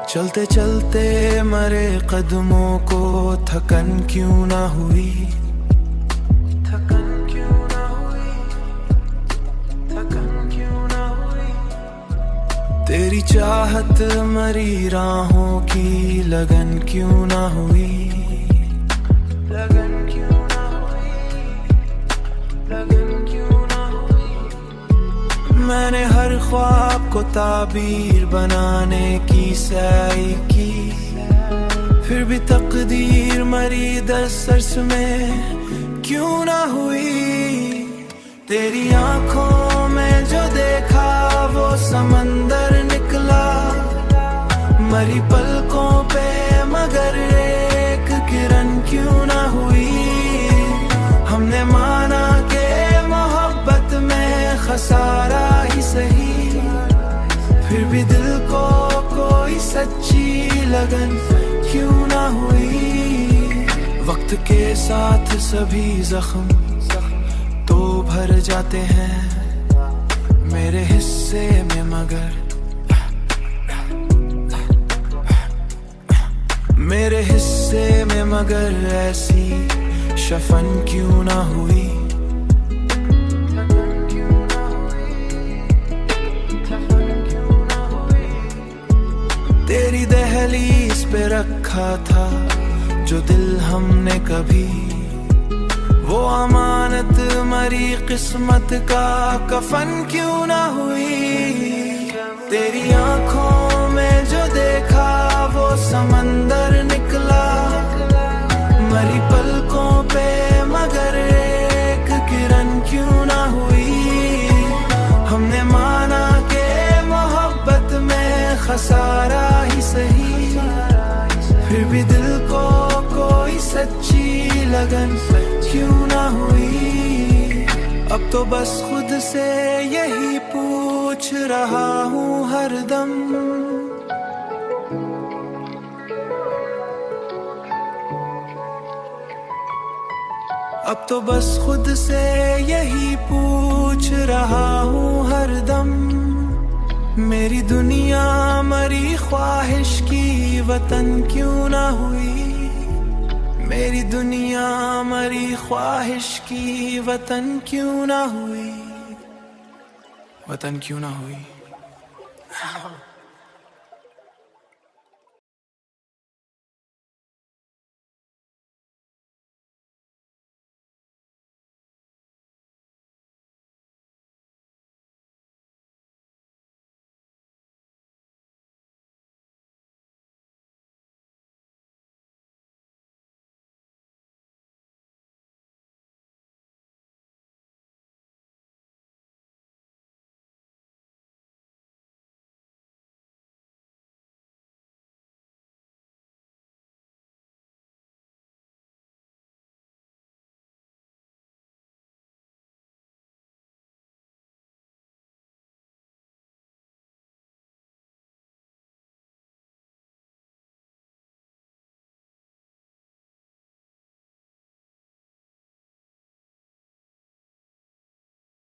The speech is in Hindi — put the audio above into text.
चलते चलते मरे कदमों को थकन क्यों ना हुई, थकन क्यों ना हुई, थकन क्यों ना हुई। तेरी चाहत मरी राहों की लगन क्यों ना हुई, लगन क्यों ना हुई, लगन क्यों ना हुई। मैंने हर ख्वाब को ताबीर बनाने की सही की, फिर भी तकदीर मरी दस्तरस में क्यों ना हुई। तेरी आंखों में जो देखा वो समंदर निकला, मरी पलकों पे मगर एक किरण क्यों ना हुई। हमने माना के मोहब्बत में खसारा ही सही, फिर भी दिल को कोई सच्ची लगन क्यों ना हुई। वक्त के साथ सभी जख्म तो भर जाते हैं मेरे हिस्से में, मगर मेरे हिस्से में मगर ऐसी शफन क्यों ना हुई। तेरी दहलीज पे रखा था जो दिल हमने कभी, वो अमानत मरी किस्मत का कफन क्यों ना हुई। तेरी आंखों में जो देखा वो समंदर निकला, मरी पलकों पे मगर एक किरण क्यों ना हुई। हमने माना के मोहब्बत में खसारा ही सही, फिर भी दिल को कोई सच्ची लगन क्यों ना हुई। अब तो बस खुद से यही पूछ रहा हूँ हरदम, अब तो बस खुद से यही पूछ रहा हूँ हरदम। मेरी दुनिया मरी ख्वाहिश की वतन क्यों ना हुई, मेरी दुनिया मरी ख्वाहिश की वतन क्यों ना हुई, वतन क्यों ना हुई।